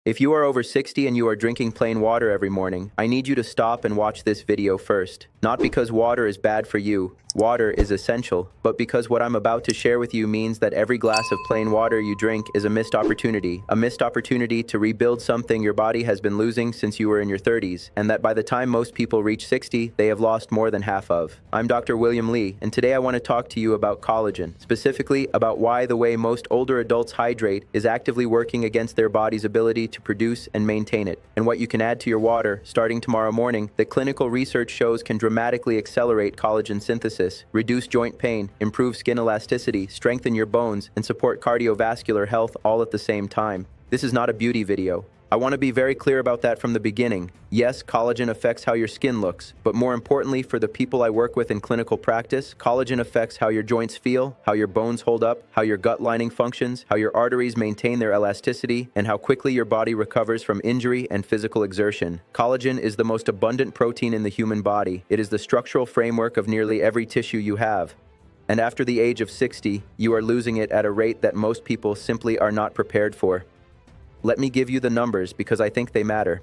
If you are over 60 and you are drinking plain water every morning, I need you to stop and watch this video first. Not because water is bad for you, water is essential, but because what I'm about to share with you means that every glass of plain water you drink is a missed opportunity to rebuild something your body has been losing since you were in your 30s, and that by the time most people reach 60, they have lost more than half of. I'm Dr. William Lee, and today I want to talk to you about collagen, specifically about why the way most older adults hydrate is actively working against their body's ability to produce and maintain it, and what you can add to your water starting tomorrow morning that clinical research shows can dramatically accelerate collagen synthesis, reduce joint pain, improve skin elasticity, strengthen your bones, and support cardiovascular health all at the same time. This is not a beauty video. I want to be very clear about that from the beginning. Yes, collagen affects how your skin looks, but more importantly for the people I work with in clinical practice, collagen affects how your joints feel, how your bones hold up, how your gut lining functions, how your arteries maintain their elasticity, and how quickly your body recovers from injury and physical exertion. Collagen is the most abundant protein in the human body. It is the structural framework of nearly every tissue you have. And after the age of 60, you are losing it at a rate that most people simply are not prepared for. Let me give you the numbers because I think they matter.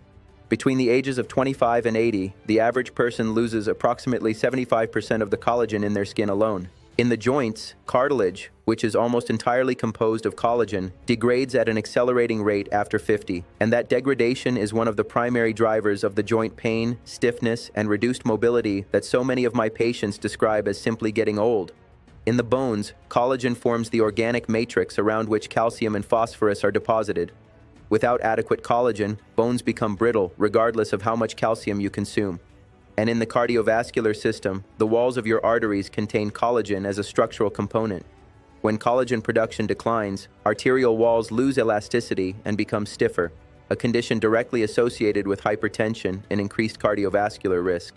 Between the ages of 25 and 80, the average person loses approximately 75% of the collagen in their skin alone. In the joints, cartilage, which is almost entirely composed of collagen, degrades at an accelerating rate after 50, and that degradation is one of the primary drivers of the joint pain, stiffness, and reduced mobility that so many of my patients describe as simply getting old. In the bones, collagen forms the organic matrix around which calcium and phosphorus are deposited. Without adequate collagen, bones become brittle regardless of how much calcium you consume. And in the cardiovascular system, the walls of your arteries contain collagen as a structural component. When collagen production declines, arterial walls lose elasticity and become stiffer, a condition directly associated with hypertension and increased cardiovascular risk.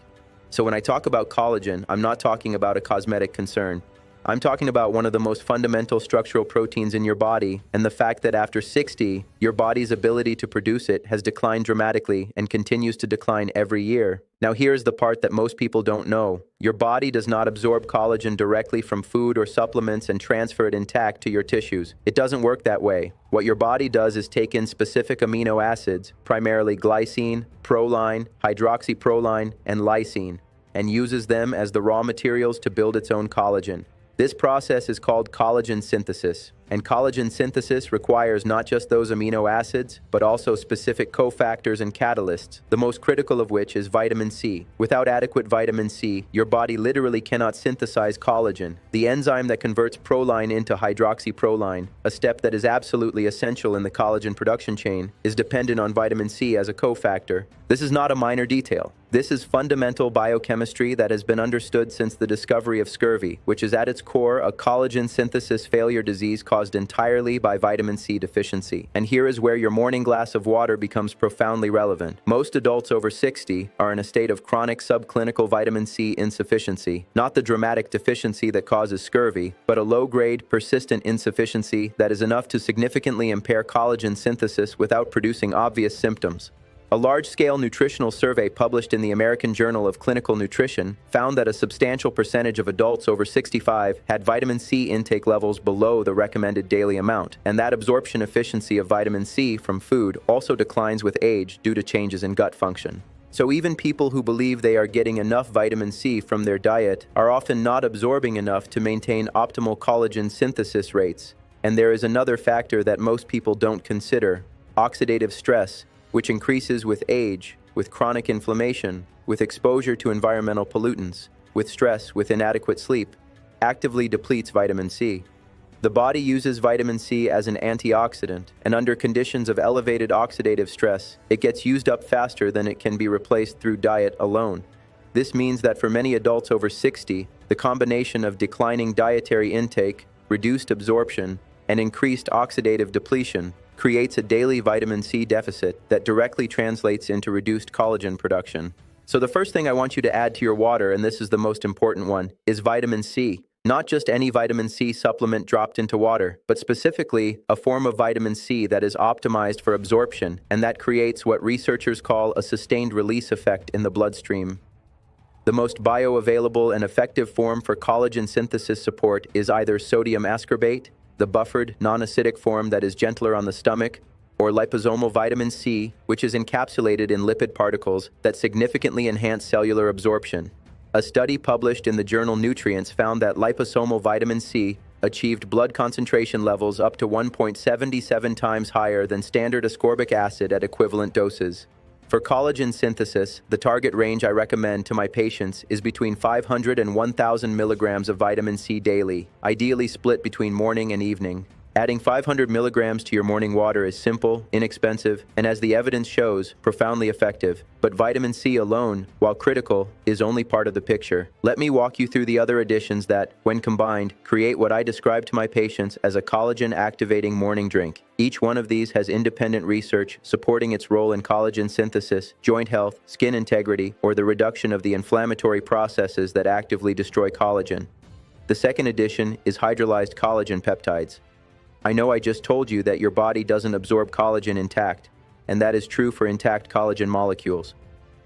So when I talk about collagen, I'm not talking about a cosmetic concern. I'm talking about one of the most fundamental structural proteins in your body, and the fact that after 60, your body's ability to produce it has declined dramatically and continues to decline every year. Now here's the part that most people don't know. Your body does not absorb collagen directly from food or supplements and transfer it intact to your tissues. It doesn't work that way. What your body does is take in specific amino acids, primarily glycine, proline, hydroxyproline, and lysine, and uses them as the raw materials to build its own collagen. This process is called collagen synthesis, and collagen synthesis requires not just those amino acids, but also specific cofactors and catalysts, the most critical of which is vitamin C. Without adequate vitamin C, your body literally cannot synthesize collagen, the enzyme that converts proline into hydroxyproline, a step that is absolutely essential in the collagen production chain, is dependent on vitamin C as a cofactor. This is not a minor detail. This is fundamental biochemistry that has been understood since the discovery of scurvy, which is at its core a collagen synthesis failure disease caused entirely by vitamin C deficiency. And here is where your morning glass of water becomes profoundly relevant. Most adults over 60 are in a state of chronic subclinical vitamin C insufficiency, not the dramatic deficiency that causes scurvy, but a low-grade, persistent insufficiency that is enough to significantly impair collagen synthesis without producing obvious symptoms. A large-scale nutritional survey published in the American Journal of Clinical Nutrition found that a substantial percentage of adults over 65 had vitamin C intake levels below the recommended daily amount, and that absorption efficiency of vitamin C from food also declines with age due to changes in gut function. So even people who believe they are getting enough vitamin C from their diet are often not absorbing enough to maintain optimal collagen synthesis rates. And there is another factor that most people don't consider: oxidative stress, which increases with age, with chronic inflammation, with exposure to environmental pollutants, with stress, with inadequate sleep, actively depletes vitamin C. The body uses vitamin C as an antioxidant, and under conditions of elevated oxidative stress, it gets used up faster than it can be replaced through diet alone. This means that for many adults over 60, the combination of declining dietary intake, reduced absorption, and increased oxidative depletion creates a daily vitamin C deficit that directly translates into reduced collagen production. So the first thing I want you to add to your water, and this is the most important one, is vitamin C. Not just any vitamin C supplement dropped into water, but specifically a form of vitamin C that is optimized for absorption, and that creates what researchers call a sustained release effect in the bloodstream. The most bioavailable and effective form for collagen synthesis support is either sodium ascorbate, the buffered, non-acidic form that is gentler on the stomach, or liposomal vitamin C, which is encapsulated in lipid particles that significantly enhance cellular absorption. A study published in the journal Nutrients found that liposomal vitamin C achieved blood concentration levels up to 1.77 times higher than standard ascorbic acid at equivalent doses. For collagen synthesis, the target range I recommend to my patients is between 500 and 1,000 milligrams of vitamin C daily, ideally split between morning and evening. Adding 500 milligrams to your morning water is simple, inexpensive, and as the evidence shows, profoundly effective. But vitamin C alone, while critical, is only part of the picture. Let me walk you through the other additions that, when combined, create what I describe to my patients as a collagen-activating morning drink. Each one of these has independent research supporting its role in collagen synthesis, joint health, skin integrity, or the reduction of the inflammatory processes that actively destroy collagen. The second addition is hydrolyzed collagen peptides. I know I just told you that your body doesn't absorb collagen intact, and that is true for intact collagen molecules.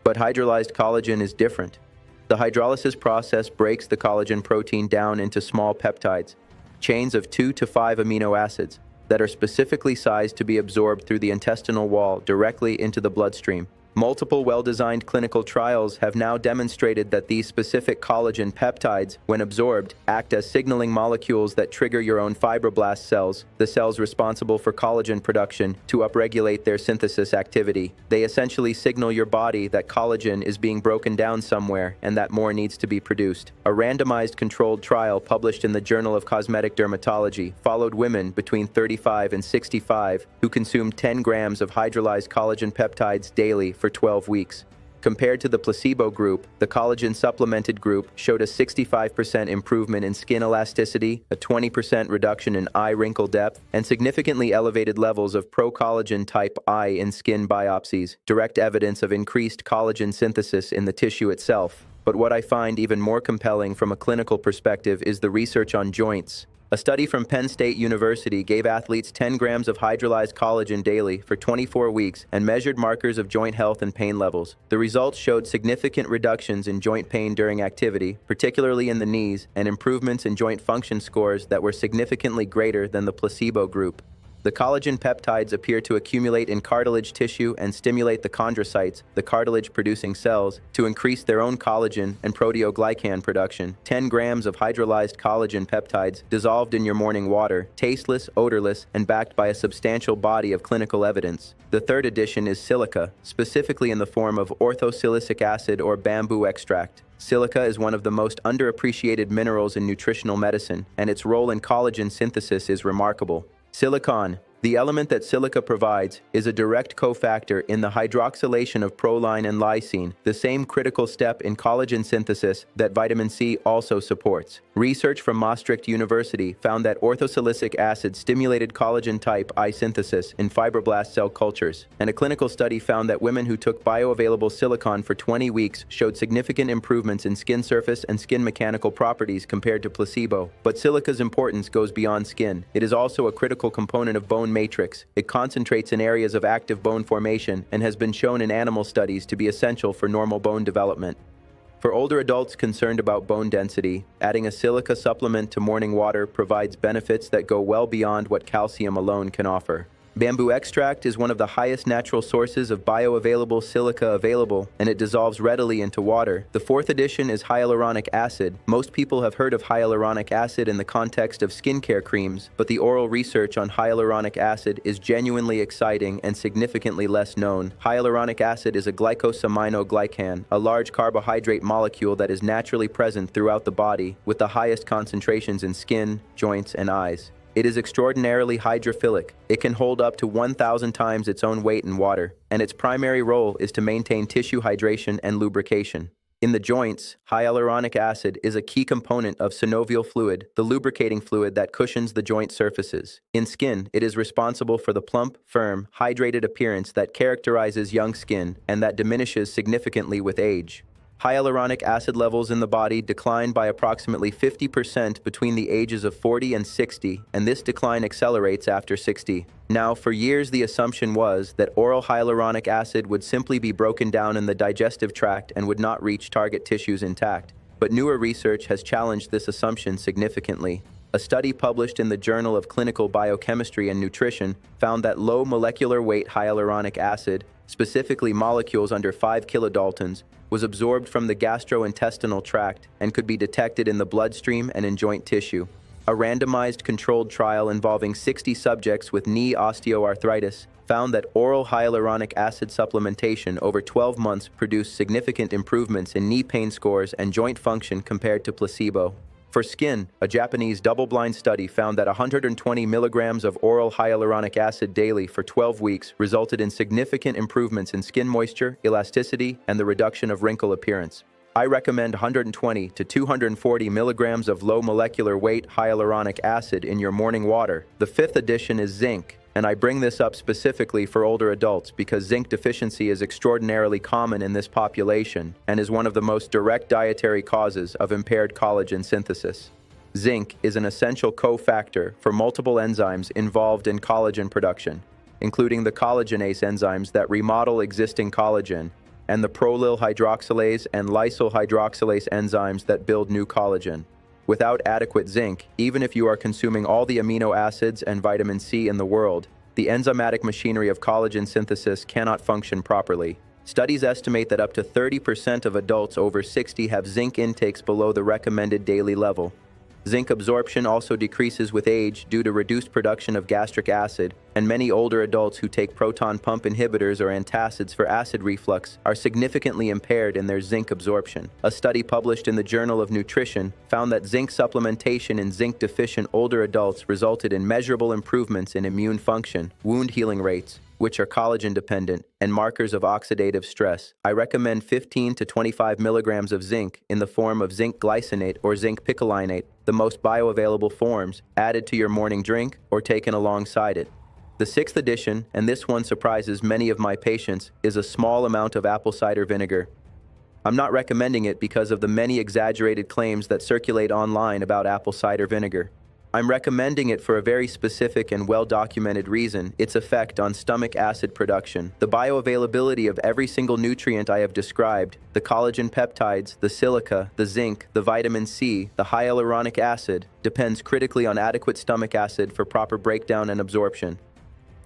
But hydrolyzed collagen is different. The hydrolysis process breaks the collagen protein down into small peptides, chains of 2 to 5 amino acids, that are specifically sized to be absorbed through the intestinal wall directly into the bloodstream. Multiple well-designed clinical trials have now demonstrated that these specific collagen peptides, when absorbed, act as signaling molecules that trigger your own fibroblast cells, the cells responsible for collagen production, to upregulate their synthesis activity. They essentially signal your body that collagen is being broken down somewhere and that more needs to be produced. A randomized controlled trial published in the Journal of Cosmetic Dermatology followed women between 35 and 65 who consumed 10 grams of hydrolyzed collagen peptides daily for 12 weeks. Compared to the placebo group, the collagen supplemented group showed a 65% improvement in skin elasticity, a 20% reduction in eye wrinkle depth, and significantly elevated levels of pro-collagen type I in skin biopsies, direct evidence of increased collagen synthesis in the tissue itself. But what I find even more compelling from a clinical perspective is the research on joints. A study from Penn State University gave athletes 10 grams of hydrolyzed collagen daily for 24 weeks and measured markers of joint health and pain levels. The results showed significant reductions in joint pain during activity, particularly in the knees, and improvements in joint function scores that were significantly greater than the placebo group. The collagen peptides appear to accumulate in cartilage tissue and stimulate the chondrocytes, the cartilage-producing cells, to increase their own collagen and proteoglycan production. 10 grams of hydrolyzed collagen peptides dissolved in your morning water, tasteless, odorless, and backed by a substantial body of clinical evidence. The third addition is silica, specifically in the form of orthosilicic acid or bamboo extract. Silica is one of the most underappreciated minerals in nutritional medicine, and its role in collagen synthesis is remarkable. Silicon, the element that silica provides, is a direct cofactor in the hydroxylation of proline and lysine, the same critical step in collagen synthesis that vitamin C also supports. Research from Maastricht University found that orthosilicic acid stimulated collagen type I synthesis in fibroblast cell cultures, and a clinical study found that women who took bioavailable silicon for 20 weeks showed significant improvements in skin surface and skin mechanical properties compared to placebo. But silica's importance goes beyond skin. It is also a critical component of bone matrix. It concentrates in areas of active bone formation and has been shown in animal studies to be essential for normal bone development. For older adults concerned about bone density, adding a silica supplement to morning water provides benefits that go well beyond what calcium alone can offer. Bamboo extract is one of the highest natural sources of bioavailable silica available, and it dissolves readily into water. The fourth addition is hyaluronic acid. Most people have heard of hyaluronic acid in the context of skincare creams, but the oral research on hyaluronic acid is genuinely exciting and significantly less known. Hyaluronic acid is a glycosaminoglycan, a large carbohydrate molecule that is naturally present throughout the body, with the highest concentrations in skin, joints, and eyes. It is extraordinarily hydrophilic. It can hold up to 1,000 times its own weight in water, and its primary role is to maintain tissue hydration and lubrication. In the joints, hyaluronic acid is a key component of synovial fluid, the lubricating fluid that cushions the joint surfaces. In skin, it is responsible for the plump, firm, hydrated appearance that characterizes young skin and that diminishes significantly with age. Hyaluronic acid levels in the body decline by approximately 50% between the ages of 40 and 60, and this decline accelerates after 60. Now, for years the assumption was that oral hyaluronic acid would simply be broken down in the digestive tract and would not reach target tissues intact. But newer research has challenged this assumption significantly. A study published in the Journal of Clinical Biochemistry and Nutrition found that low molecular weight hyaluronic acid, specifically molecules under 5 kilodaltons, was absorbed from the gastrointestinal tract and could be detected in the bloodstream and in joint tissue. A randomized controlled trial involving 60 subjects with knee osteoarthritis found that oral hyaluronic acid supplementation over 12 months produced significant improvements in knee pain scores and joint function compared to placebo. For skin, a Japanese double-blind study found that 120 milligrams of oral hyaluronic acid daily for 12 weeks resulted in significant improvements in skin moisture, elasticity, and the reduction of wrinkle appearance. I recommend 120 to 240 milligrams of low molecular weight hyaluronic acid in your morning water. The fifth addition is zinc, and I bring this up specifically for older adults because zinc deficiency is extraordinarily common in this population and is one of the most direct dietary causes of impaired collagen synthesis. Zinc is an essential cofactor for multiple enzymes involved in collagen production, including the collagenase enzymes that remodel existing collagen and the prolyl hydroxylase and lysyl hydroxylase enzymes that build new collagen. Without adequate zinc, even if you are consuming all the amino acids and vitamin C in the world, the enzymatic machinery of collagen synthesis cannot function properly. Studies estimate that up to 30% of adults over 60 have zinc intakes below the recommended daily level. Zinc absorption also decreases with age due to reduced production of gastric acid, and many older adults who take proton pump inhibitors or antacids for acid reflux are significantly impaired in their zinc absorption. A study published in the Journal of Nutrition found that zinc supplementation in zinc-deficient older adults resulted in measurable improvements in immune function, wound healing rates, which are collagen-dependent, and markers of oxidative stress. I recommend 15 to 25 milligrams of zinc in the form of zinc glycinate or zinc picolinate, the most bioavailable forms, added to your morning drink or taken alongside it. The sixth addition, and this one surprises many of my patients, is a small amount of apple cider vinegar. I'm not recommending it because of the many exaggerated claims that circulate online about apple cider vinegar. I'm recommending it for a very specific and well-documented reason: its effect on stomach acid production. The bioavailability of every single nutrient I have described, the collagen peptides, the silica, the zinc, the vitamin C, the hyaluronic acid, depends critically on adequate stomach acid for proper breakdown and absorption.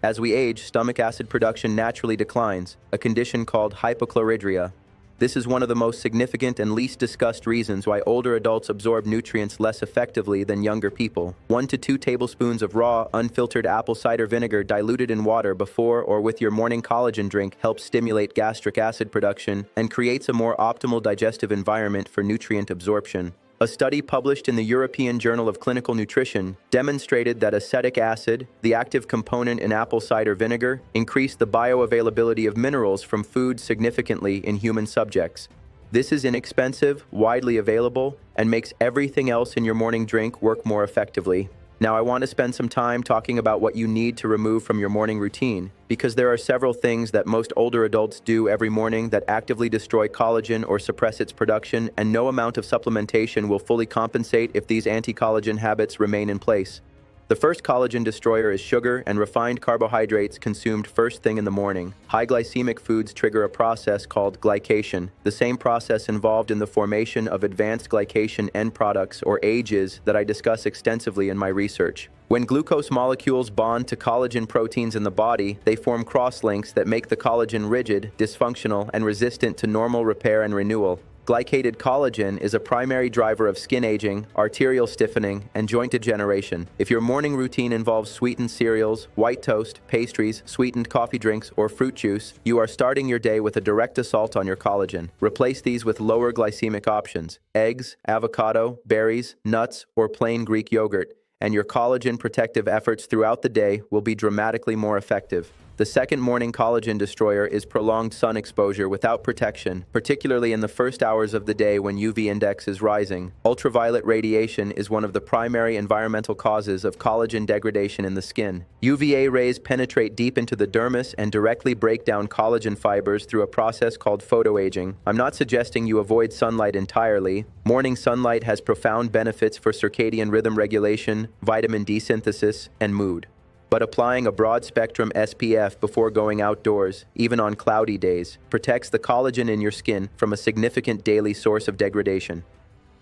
As we age, stomach acid production naturally declines, a condition called hypochloridria. This is one of the most significant and least discussed reasons why older adults absorb nutrients less effectively than younger people. 1 to 2 tablespoons of raw, unfiltered apple cider vinegar diluted in water before or with your morning collagen drink helps stimulate gastric acid production and creates a more optimal digestive environment for nutrient absorption. A study published in the European Journal of Clinical Nutrition demonstrated that acetic acid, the active component in apple cider vinegar, increased the bioavailability of minerals from food significantly in human subjects. This is inexpensive, widely available, and makes everything else in your morning drink work more effectively. Now, I want to spend some time talking about what you need to remove from your morning routine, because there are several things that most older adults do every morning that actively destroy collagen or suppress its production, and no amount of supplementation will fully compensate if these anti-collagen habits remain in place. The first collagen destroyer is sugar and refined carbohydrates consumed first thing in the morning. High glycemic foods trigger a process called glycation, the same process involved in the formation of advanced glycation end products, or AGEs, that I discuss extensively in my research. When glucose molecules bond to collagen proteins in the body, they form crosslinks that make the collagen rigid, dysfunctional, and resistant to normal repair and renewal. Glycated collagen is a primary driver of skin aging, arterial stiffening, and joint degeneration. If your morning routine involves sweetened cereals, white toast, pastries, sweetened coffee drinks, or fruit juice, you are starting your day with a direct assault on your collagen. Replace these with lower glycemic options: eggs, avocado, berries, nuts, or plain Greek yogurt, and your collagen protective efforts throughout the day will be dramatically more effective. The second morning collagen destroyer is prolonged sun exposure without protection, particularly in the first hours of the day when UV index is rising. Ultraviolet radiation is one of the primary environmental causes of collagen degradation in the skin. UVA rays penetrate deep into the dermis and directly break down collagen fibers through a process called photoaging. I'm not suggesting you avoid sunlight entirely. Morning sunlight has profound benefits for circadian rhythm regulation, vitamin D synthesis, and mood. But applying a broad-spectrum SPF before going outdoors, even on cloudy days, protects the collagen in your skin from a significant daily source of degradation.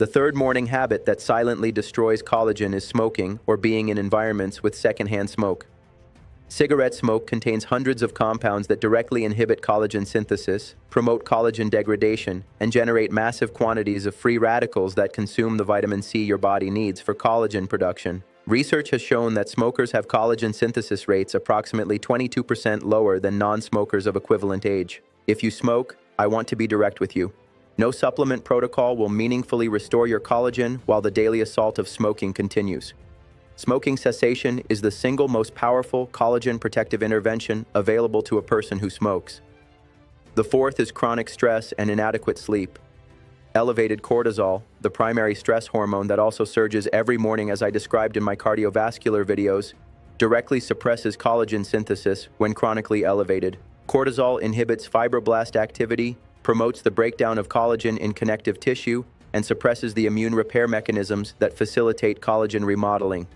The third morning habit that silently destroys collagen is smoking or being in environments with secondhand smoke. Cigarette smoke contains hundreds of compounds that directly inhibit collagen synthesis, promote collagen degradation, and generate massive quantities of free radicals that consume the vitamin C your body needs for collagen production. Research has shown that smokers have collagen synthesis rates approximately 22% lower than non-smokers of equivalent age. If you smoke, I want to be direct with you. No supplement protocol will meaningfully restore your collagen while the daily assault of smoking continues. Smoking cessation is the single most powerful collagen protective intervention available to a person who smokes. The fourth is chronic stress and inadequate sleep. Elevated cortisol, the primary stress hormone that also surges every morning as I described in my cardiovascular videos, directly suppresses collagen synthesis when chronically elevated. Cortisol inhibits fibroblast activity, promotes the breakdown of collagen in connective tissue, and suppresses the immune repair mechanisms that facilitate collagen remodeling.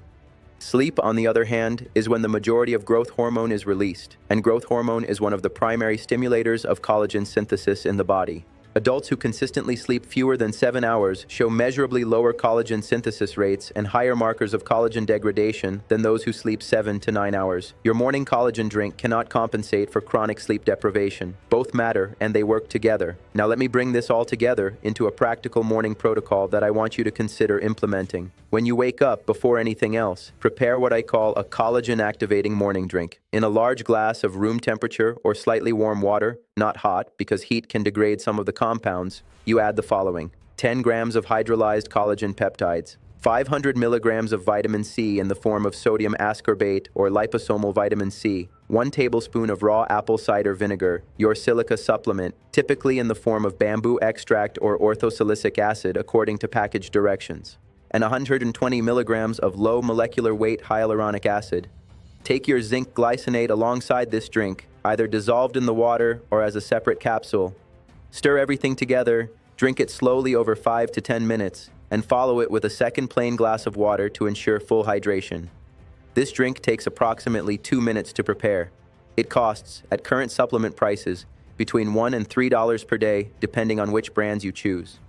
Sleep, on the other hand, is when the majority of growth hormone is released, and growth hormone is one of the primary stimulators of collagen synthesis in the body. Adults who consistently sleep fewer than 7 hours show measurably lower collagen synthesis rates and higher markers of collagen degradation than those who sleep 7 to 9 hours. Your morning collagen drink cannot compensate for chronic sleep deprivation. Both matter and they work together. Now let me bring this all together into a practical morning protocol that I want you to consider implementing. When you wake up, before anything else, prepare what I call a collagen-activating morning drink. In a large glass of room temperature or slightly warm water, not hot because heat can degrade some of the compounds, you add the following: 10 grams of hydrolyzed collagen peptides, 500 milligrams of vitamin C in the form of sodium ascorbate or liposomal vitamin C, 1 tablespoon of raw apple cider vinegar, your silica supplement, typically in the form of bamboo extract or orthosilicic acid according to package directions, and 120 milligrams of low molecular weight hyaluronic acid. Take your zinc glycinate alongside this drink, either dissolved in the water or as a separate capsule. Stir everything together, drink it slowly over 5 to 10 minutes, and follow it with a second plain glass of water to ensure full hydration. This drink takes approximately 2 minutes to prepare. It costs, at current supplement prices, between $1 and $3 per day, depending on which brands you choose.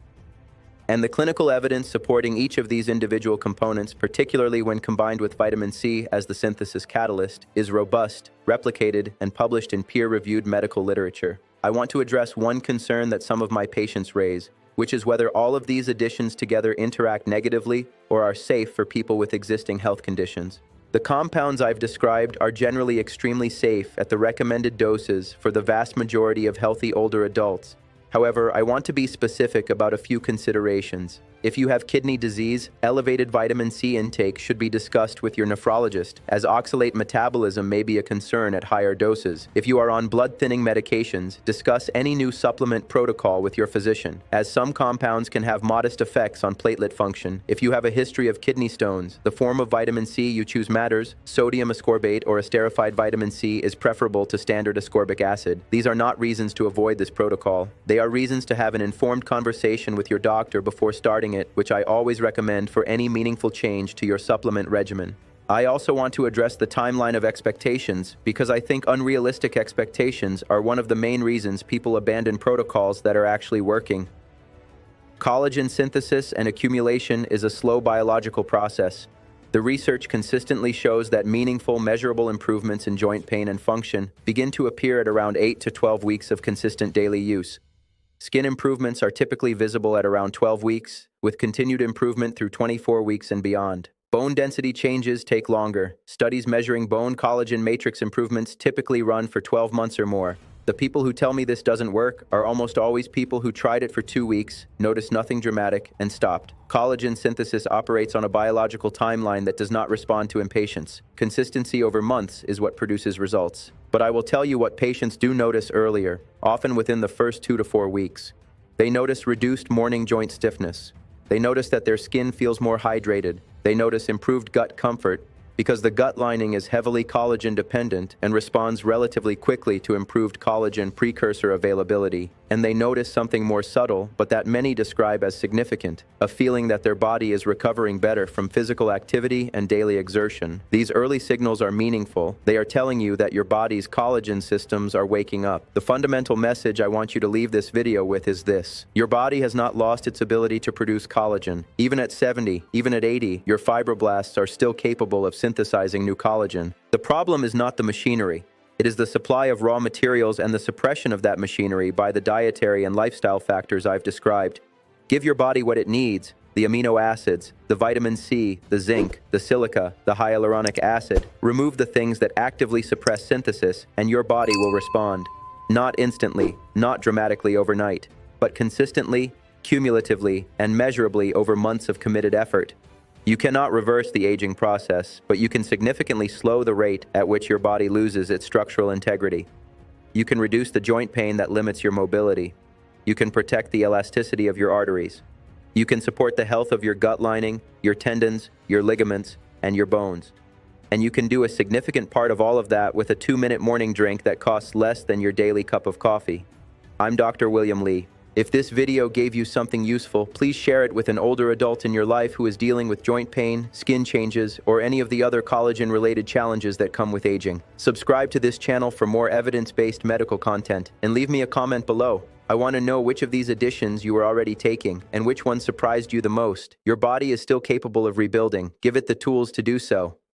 And the clinical evidence supporting each of these individual components, particularly when combined with vitamin C as the synthesis catalyst, is robust, replicated, and published in peer-reviewed medical literature. I want to address one concern that some of my patients raise, which is whether all of these additions together interact negatively or are safe for people with existing health conditions. The compounds I've described are generally extremely safe at the recommended doses for the vast majority of healthy older adults. However, I want to be specific about a few considerations. If you have kidney disease, elevated vitamin C intake should be discussed with your nephrologist, as oxalate metabolism may be a concern at higher doses. If you are on blood-thinning medications, discuss any new supplement protocol with your physician, as some compounds can have modest effects on platelet function. If you have a history of kidney stones, the form of vitamin C you choose matters. Sodium ascorbate or esterified vitamin C is preferable to standard ascorbic acid. These are not reasons to avoid this protocol. They are reasons to have an informed conversation with your doctor before starting it, which I always recommend for any meaningful change to your supplement regimen. I also want to address the timeline of expectations because I think unrealistic expectations are one of the main reasons people abandon protocols that are actually working. Collagen synthesis and accumulation is a slow biological process. The research consistently shows that meaningful, measurable improvements in joint pain and function begin to appear at around 8 to 12 weeks of consistent daily use. Skin improvements are typically visible at around 12 weeks, with continued improvement through 24 weeks and beyond. Bone density changes take longer. Studies measuring bone collagen matrix improvements typically run for 12 months or more. The people who tell me this doesn't work are almost always people who tried it for 2 weeks, noticed nothing dramatic, and stopped. Collagen synthesis operates on a biological timeline that does not respond to impatience. Consistency over months is what produces results. But I will tell you what patients do notice earlier, often within the first 2 to 4 weeks. They notice reduced morning joint stiffness. They notice that their skin feels more hydrated. They notice improved gut comfort. because the gut lining is heavily collagen dependent and responds relatively quickly to improved collagen precursor availability. And they notice something more subtle, but that many describe as significant, a feeling that their body is recovering better from physical activity and daily exertion. These early signals are meaningful. They are telling you that your body's collagen systems are waking up. The fundamental message I want you to leave this video with is this: your body has not lost its ability to produce collagen. Even at 70, even at 80, your fibroblasts are still capable of synthesizing new collagen. The problem is not the machinery. It is the supply of raw materials and the suppression of that machinery by the dietary and lifestyle factors I've described. Give your body what it needs: the amino acids, the vitamin C, the zinc, the silica, the hyaluronic acid. Remove the things that actively suppress synthesis, and your body will respond. Not instantly, not dramatically overnight, but consistently, cumulatively, and measurably over months of committed effort. You cannot reverse the aging process, but you can significantly slow the rate at which your body loses its structural integrity. You can reduce the joint pain that limits your mobility. You can protect the elasticity of your arteries. You can support the health of your gut lining, your tendons, your ligaments, and your bones. And you can do a significant part of all of that with a 2-minute morning drink that costs less than your daily cup of coffee. I'm Dr. William Lee. If this video gave you something useful, please share it with an older adult in your life who is dealing with joint pain, skin changes, or any of the other collagen-related challenges that come with aging. Subscribe to this channel for more evidence-based medical content, and leave me a comment below. I want to know which of these additions you are already taking, and which one surprised you the most. Your body is still capable of rebuilding. Give it the tools to do so.